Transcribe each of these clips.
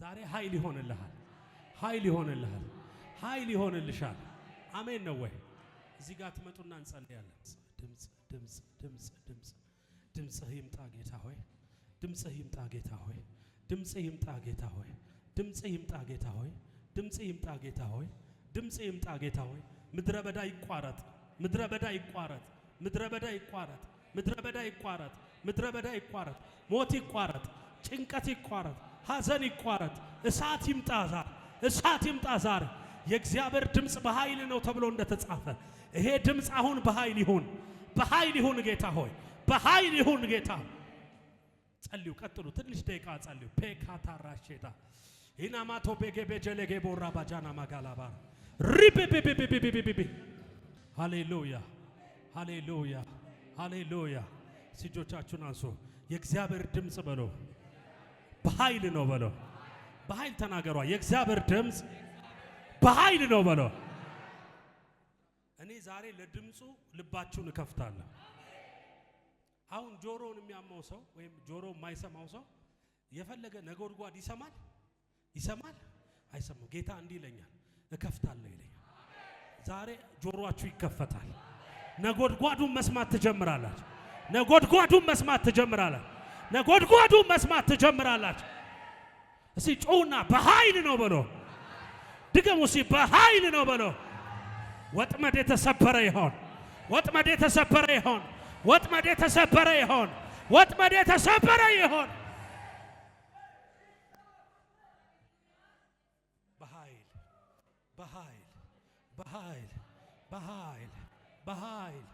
ዛሬ ኃይል ይሆንልሃል። ኃይል ይሆንልሃል። ኃይል ይሆንልሻል። አሜን ነው ወይ? እዚህ ጋር ትመጡና እንጸልያለን። ድምጽ ድምጽ ድምጽ ድምጽ ድምጽህ ይምጣ ጌታ ሆይ። ድምጽህ ይምጣ ጌታ ሆይ። ድምጽህ ይምጣ ጌታ ሆይ። ድምጽህ ይምጣ ጌታ ሆይ። ድምጽህ ይምጣ ጌታ ሆይ። ድምጽህ ይምጣ ጌታ ሆይ። ምድረ በዳ ይቋረጥ። ምድረ በዳ ይቋረጥ። ምድረ በዳ ይቋረጥ። ምድረ በዳ ይቋረጥ። ምድረ በዳ ይቋረጥ። ሞት ይቋረጥ። ጭንቀት ይቋረጥ። ሐዘን ይቋረጥ። እሳት ይምጣ ዛሬ። እሳት ይምጣ ዛሬ። የእግዚአብሔር ድምጽ በኃይል ነው ተብሎ እንደተጻፈ ይሄ ድምጽ አሁን በኃይል ይሁን። በኃይል ይሁን ጌታ ሆይ። በኃይል ይሁን ጌታ። ጸልዩ፣ ቀጥሉ። ትንሽ ደቂቃ ጸልዩ። ፔካታራሼታ ኢናማቶ ቤጌቤጀለጌ ቦራ ባጃና ማጋላባ ሪቢቢቢቢቢቢቢ ሃሌሉያ ሃሌሉያ ሃሌሉያ። እጆቻችሁን አንሱ። የእግዚአብሔር ድምጽ በሎ በኃይል ነው በሎ። በኃይል ተናገሯ። የእግዚአብሔር ድምጽ በኃይል ነው በሎ። እኔ ዛሬ ለድምጹ ልባችሁን እከፍታለሁ። አሁን ጆሮውን የሚያመው ሰው ወይም ጆሮ የማይሰማው ሰው የፈለገ ነጎድጓድ ይሰማል ይሰማል አይሰማም። ጌታ እንዲህ ይለኛል እከፍታለሁ ይለኛል። ዛሬ ጆሮአችሁ ይከፈታል። ነጎድጓዱን መስማት ትጀምራላችሁ። ነጎድጓዱን መስማት ትጀምራላችሁ። ነጎድጓዱን መስማት ትጀምራላችሁ። እስቲ ጮውና በኃይል ነው በሎ። ድገሙ እስቲ በኃይል ነው በሎ። ወጥመድ የተሰበረ ይሆን። ወጥመድ የተሰበረ ይሆን። ወጥመድ የተሰበረ ይሆን። ወጥመድ የተሰበረ ይሆን። በኃይል በኃይል በኃይል በኃይል በኃይል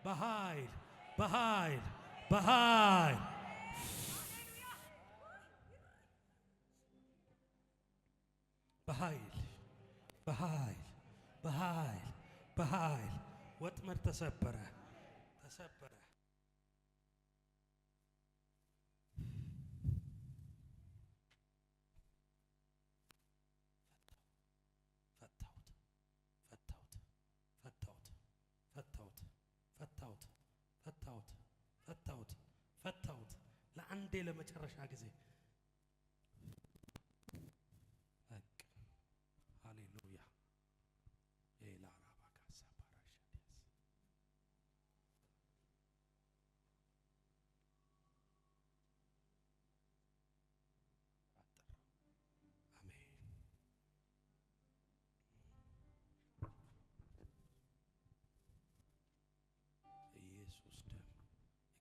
በኃይል በኃይል በኃይል በኃይል በኃይል በኃይል በኃይል ወጥመድ ተሰበረ ተሰበረ። ፈታሁት ፈታሁት ፈታሁት ፈታሁት ፈታሁት ፈታሁት ፈታሁት ፈታሁት። ለአንዴ ለመጨረሻ ጊዜ ሃሌሉያ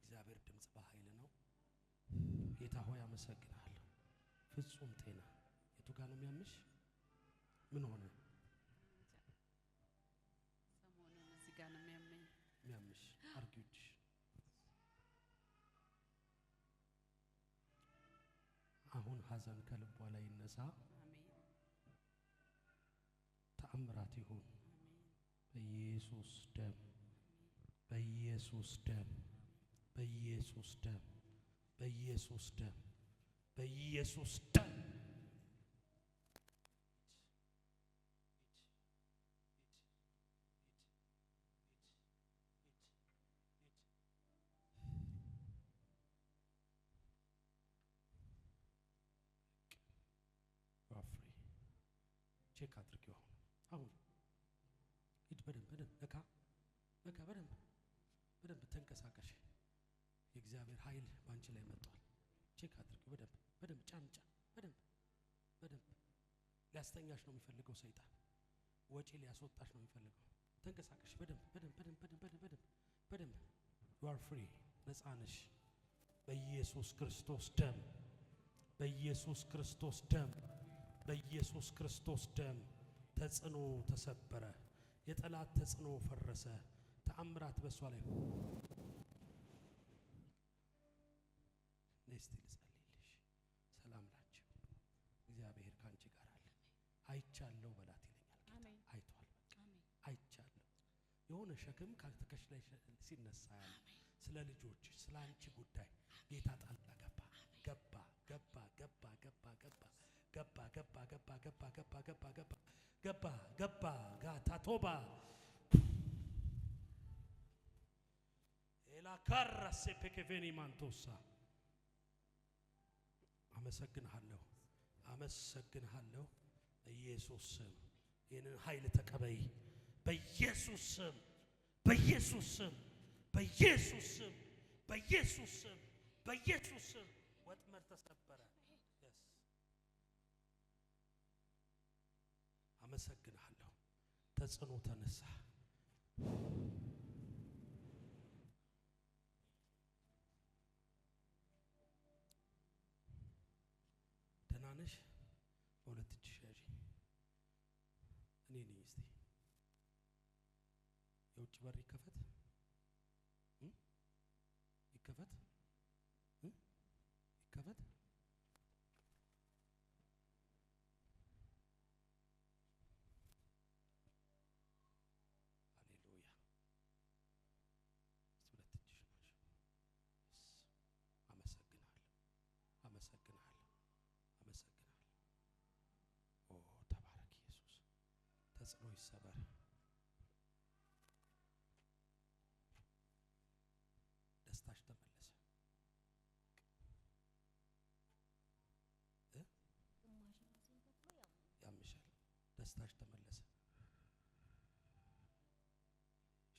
እግዚአብሔር ድምጽ በኃይል ነው። ጌታ ሆይ አመሰግናለሁ። ፍጹም ጤና የቱ ጋር ነው የሚያምሽ? ምን ሆነ? ሰሞኑን እዚህ ጋር ነው የሚያምሽ። አርጊዎች አሁን ሐዘን ከልቧ ላይ ይነሳ። ተአምራት ይሁን በኢየሱስ ደም በኢየሱስ ደም በኢየሱስ ደም በኢየሱስ ደም በኢየሱስ ደም ቼክ አድርጊው። አሁን ሂድ። በደንብ ነካ በደንብ ተንቀሳቀሽ። የእግዚአብሔር ኃይል ባንቺ ላይ መጥቷል። ቼክ አድርጊው። በደንብ ጫን በደንብ ሊያስተኛሽ ነው የሚፈልገው ሰይጣን። ወጪ ሊያስወጣሽ ነው የሚፈልገው። ተንቀሳቀሽ። በደንብ you are free። ነፃ ነሽ በኢየሱስ ክርስቶስ ደም በኢየሱስ ክርስቶስ ደም በኢየሱስ ክርስቶስ ደም። ተጽዕኖ ተሰበረ። የጠላት ተጽዕኖ ፈረሰ። ተአምራት በሷ ላይ ነስቲ ልጸልይልሽ። ሰላም ናችሁ። እግዚአብሔር ካንቺ ጋር አለ። አይቻለሁ በላት ይለኛል ጌታ። አይቷል። አይቻለሁ። የሆነ ሸክም ካንተከሽ ላይ ሲነሳ ያለ ስለ ልጆች ስለ አንቺ ጉዳይ ጌታ ጣልቃ ገባ ጋታቶባ ኤላ ካራሴ ፔኬቬኒ ማንቶሳ። አመሰግናለሁ። አመሰግንሃለሁ በኢየሱስ ስም ይህንን ኃይል ተቀበይ በኢየሱስ ስም በኢየሱስ ስም በኢየሱስ ስም በኢየሱስ ስም በኢየሱስ ስም ወጥመድ ተሰበረ አመሰግንሃለሁ ተጽዕኖ ተነሳ ደናነሽ በሁለት እጅሽ ያዢ እኔ ነኝ እስቲ የውጭ በር ይከፈት ይከፈት ይከፈት ሃሌሉያ ሁለት እጅሽ አመሰግናለሁ አመሰግናለሁ አመሰግናለሁ ኦ ተባረክ ኢየሱስ ተጽዕኖ ይሰበር ደስታሽ ተመለሰ ያምሻል ደስታሽ ተመለሰ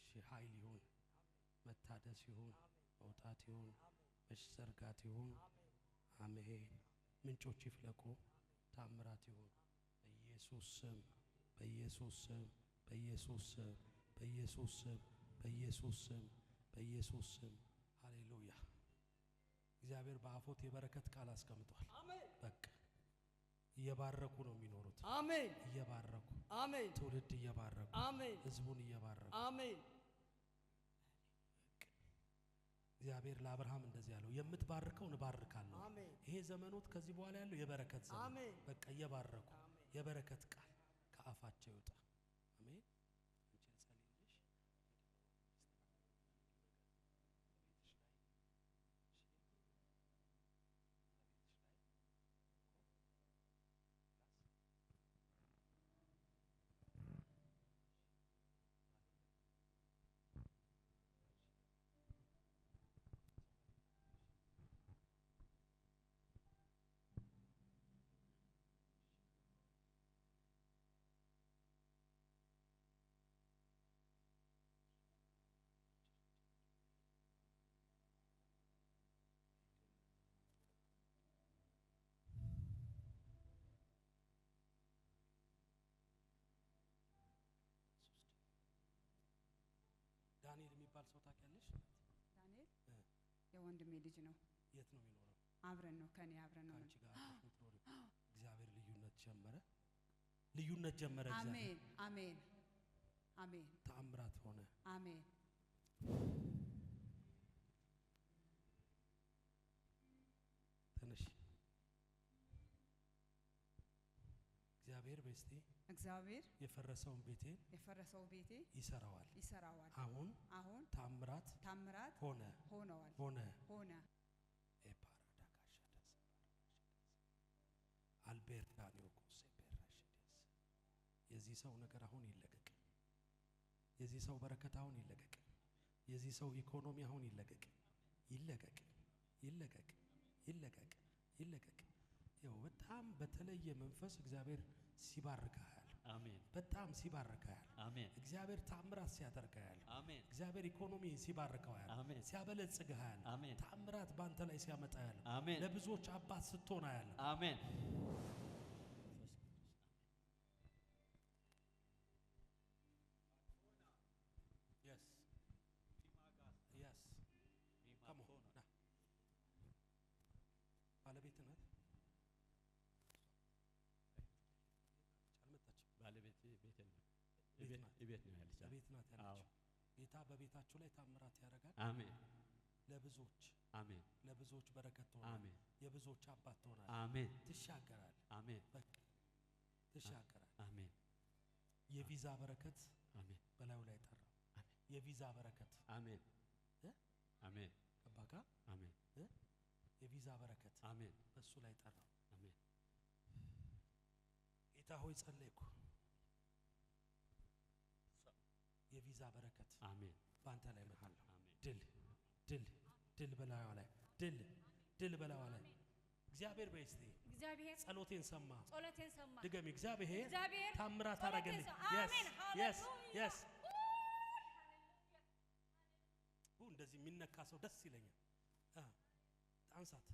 እሺ ኃይል ይሁን መታደስ ይሁን መውጣት ይሁን መዘርጋት ይሁን አሜን ምንጮች ይፍለቁ ታምራት ይሁን በኢየሱስ ስም በኢየሱስ ስም በኢየሱስ ስም በኢየሱስ ስም በኢየሱስ ስም በኢየሱስ ስም ሃሌሉያ እግዚአብሔር በአፎት የበረከት ቃል አስቀምጧል በቃ እየባረኩ ነው የሚኖሩት አሜን እየባረኩ አሜን ትውልድ እየባረኩ አሜን ህዝቡን እየባረኩ አሜን እግዚአብሔር ለአብርሃም እንደዚህ ያለው የምትባርከውን እባርካለሁ አሜን ይሄ ዘመኖት ከዚህ በኋላ ያለው የበረከት ዘመን አሜን በቃ እየባረኩ የበረከት ቃል ከአፋቸው ይውጣ አሜን ዳንኤል የሚባል ሰው ታውቂያለሽ? ዳንኤል የወንድሜ ልጅ ነው። የት ነው የሚኖረው? አብረን ነው ከኔ አብረን ነው። አንቺ ጋር የምትኖሪው? እግዚአብሔር ልዩነት ጀመረ። ልዩነት ጀመረ። አሜን አሜን አሜን። ተአምራት ሆነ። አሜን። ተነሽ። እግዚአብሔር በስቲ እግዚአብሔር የፈረሰውን ቤቴ ይሰራዋል። አሁን ታምራት ሆነ ሆነዋል። ሆነ አልቤርታኒዮ ኮሴፔራሽዲስ የዚህ ሰው ነገር አሁን ይለቀቅ። የዚህ ሰው በረከት አሁን ይለቀቅ። የዚህ ሰው ኢኮኖሚ አሁን ይለቀቅ። ይለቀቅ ይለቀቅ ይለቀቅ ይለቀቅ። ያው በጣም በተለየ መንፈስ እግዚአብሔር ሲባርካል። አሜን። በጣም ሲባርካል። አሜን። እግዚአብሔር ታምራት ሲያደርጋል። አሜን። እግዚአብሔር ኢኮኖሚ ሲባርካል። አሜን። ሲያበለጽጋል። አሜን። ታምራት ባንተ ላይ ሲያመጣል። አሜን። ለብዙዎች አባት ስትሆን አያል። አሜን። ባለቤት ናት። ባለቤት ቤት ነው ያለች። ቤት ናት ያለች። ጌታ በቤታችሁ ላይ ታምራት ያደርጋል። አሜን። ለብዙዎች አሜን። ለብዙዎች በረከት ትሆናለህ። አሜን። የብዙዎች አባት ትሆናለህ። አሜን። ትሻገራለህ። አሜን። በቃ ትሻገራለህ። አሜን። የቪዛ በረከት አሜን በላዩ ላይ ጠራ። አሜን። የቪዛ በረከት አሜን። አሜን። አባካ አሜን። የቪዛ በረከት አሜን በሱ ላይ ጠራ። አሜን። ጌታ ሆይ ጸለይኩ። የቪዛ በረከት አሜን ባንተ ላይ መጣለሁ። አሜን። ድል ድል ድል በላዩ ላይ ድል ድል በላዩ ላይ እግዚአብሔር በስቲ እግዚአብሔር ጸሎቴን ሰማ። ጸሎቴን ሰማ። ድገም። እግዚአብሔር እግዚአብሔር ታምራት አረገልኝ። አሜን yes እንደዚህ የሚነካ ሰው ደስ ይለኛል። አንሳት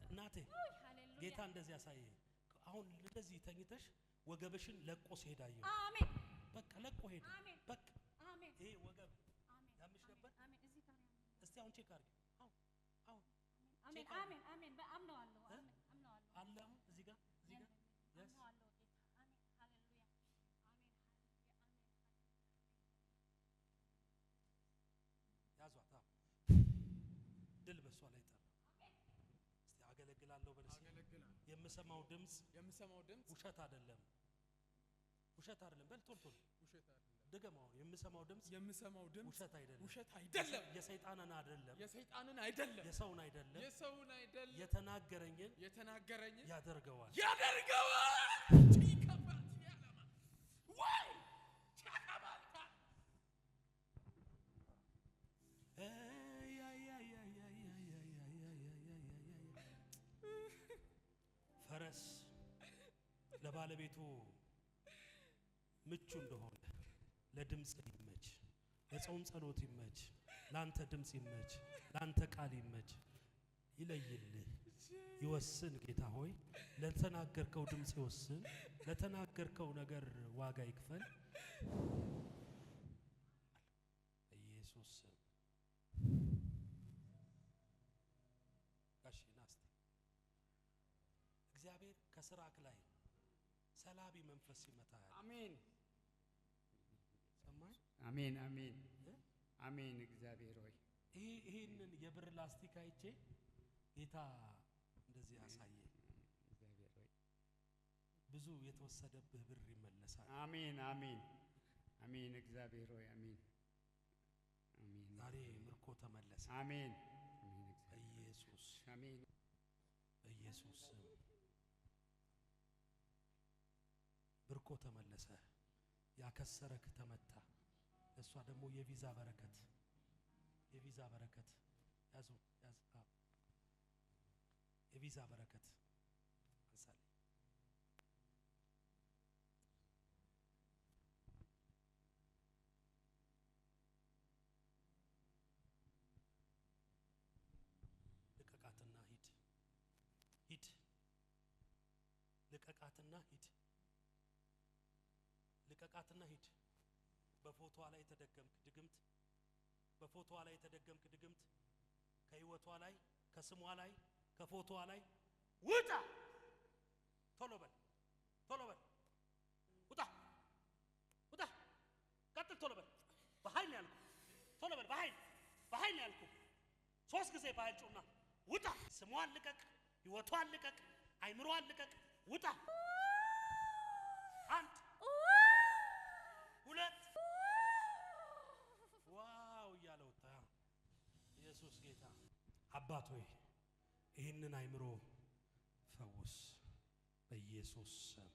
እናቴ ጌታ እንደዚህ ያሳየኝ። አሁን እንደዚህ ተኝተሽ ወገብሽን ለቆ ሲሄዳየው አሜን በቃ ለቆ ሄደ። በቃ አሜን ይሄ ወገብ ያምሽ ነበር። አሜን እዚህ ጋር እስቲ አሁን ቼክ አድርጊ። አሁን አሜን አሜን አሜን በአምነዋለሁ አምነዋለሁ አለ አሁን እዚህ ጋር አምነዋለሁ ጌታ አሜን ሃሌሉያ አሜን ያዟታ ድል በሷ ላይ ጠራ። እስቲ አገለግላለሁ በልስ የምሰማው ድምጽ ውሸት አይደለም በል ቶል ውሸት አይደለም። ድገማው የምሰማው ድምጽ ውሸት አይደለም የሰይጣንን አይደለም የሰውን አይደለም የተናገረኝን ያደርገዋል ፈረስ ለባለቤቱ ምቹ እንደሆነ ለድምጽ ይመች፣ ለጾም ጸሎት ይመች፣ ላንተ ድምጽ ይመች፣ ላንተ ቃል ይመች። ይለይልህ ይወስን። ጌታ ሆይ ለተናገርከው ድምጽ ይወስን፣ ለተናገርከው ነገር ዋጋ ይክፈል። ኢየሱስ ጋሽ ናስቲ እግዚአብሔር ከስራክ ላይ ሰላቢ መንፈስ ይመታል። አሜን ሰማይ አሜን አሜን አሜን። እግዚአብሔር ሆይ ይሄንን የብር ላስቲክ አይቼ ጌታ እንደዚህ ያሳየኝ። እግዚአብሔር ሆይ ብዙ የተወሰደብህ ብር ይመለሳል። አሜን አሜን አሜን። እግዚአብሔር ሆይ አሜን አሜን። ዛሬ ምርኮ ተመለሰ። አሜን ኢየሱስ አሜን ኢየሱስ ብርኮ ተመለሰ። ያከሰረክ ተመታ። እሷ ደግሞ የቪዛ በረከት ያዙ የቪዛ በረከት አንሳሌ ልቀቃትና ሂድ ልቀቃትና ሂድ። በፎቶዋ ላይ የተደገምክ ድግምት ከህይወቷ ላይ ከስሟ ላይ ከፎቶዋ ላይ ውጣ! ቶሎ በል ውጣ! ቀጥል! ቶሎ በል በኃይል ነው ያልኩህ። ቶሎ በል በኃይል ነው ያልኩህ። 3 ጊዜ በኃይል ጩና ውጣ! ስሟን ልቀቅ፣ ህይወቷን ልቀቅ፣ አይምሮዋን ልቀቅ። ውጣ! 1 2 ዋው እያለ ወጣ። ኢየሱስ ጌታ። አባት ሆይ ይህንን አይምሮ ፈውስ በኢየሱስ ስም።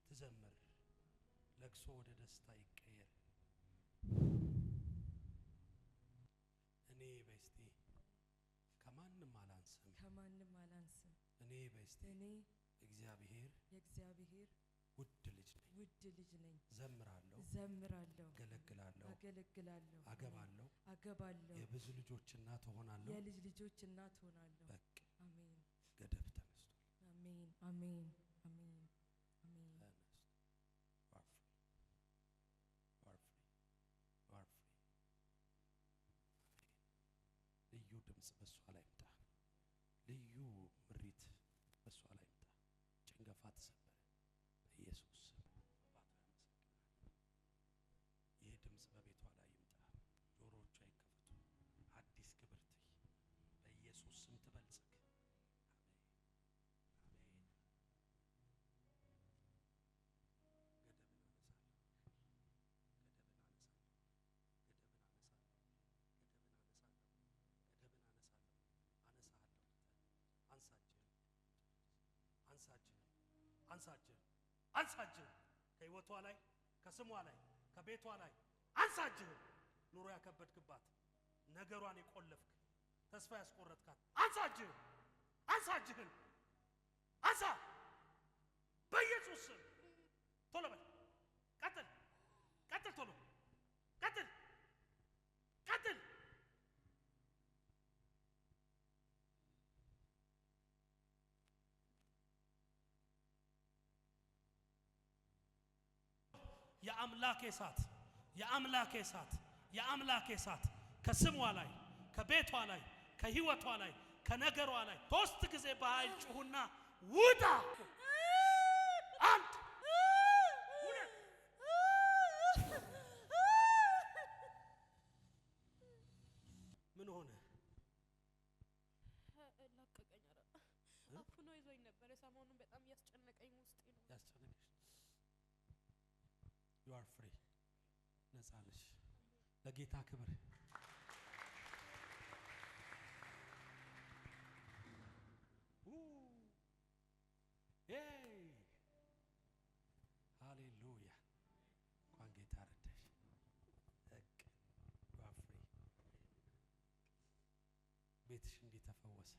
ትዘምር። ለቅሶ ወደ ደስታ ይቀየር። እኔ በስቲ ከማንም አላንስም። እኔ በስቲ እግዚአብሔር ውድ ልጅ ነኝ። ዘምራለሁ፣ አገለግላለሁ፣ አገባለሁ፣ የብዙ ልጆች እናት ሆናለሁ። በቃ ገደብ ተነስቷል። አሜን አሜን አሜን። ልዩ ድምጽ በሷ ላይ ይምጣ። ልዩ ምሪት በሷ ላይ ይምጣ። ጭንገፋ ተሰበረ በኢየሱስ ስም። ይህ ድምጽ በቤቷ ላይ ይምጣ። ጆሮቿ ይከፈቱ። አዲስ ክብር በኢየሱስ ስም ትበልጽግ። አንሳጅህ ከህይወቷ ላይ ከስሟ ላይ ከቤቷ ላይ አንሳጅህ። ኑሮ ያከበድክባት ነገሯን የቆለፍክ ተስፋ ያስቆረጥካት አንሳጅህን አንሳ በኢየሱስ ስም። ቶሎ በል ቀጥል ቶሎ ቀጥል። የአምላኬ እሳት ከስሟ ላይ ከቤቷ ላይ ከህይወቷ ላይ ከነገሯ ላይ 3 ጊዜ በኃይል ጩሁና ውጣ። 1 ምን ሆነ? ለቀቀኝ። አፍኖ ይዞኝ ነበር። ሰሞኑን በጣም ያስጨነቀኝ ውስጤ ነው። ያስጨነቀሽ? you are free። ነፃ ነሽ። ለጌታ ክብር። ሃሌሉያ። እንኳን ጌታ ረዳሽ። you are free። ቤትሽ እንዲህ ተፈወሰ።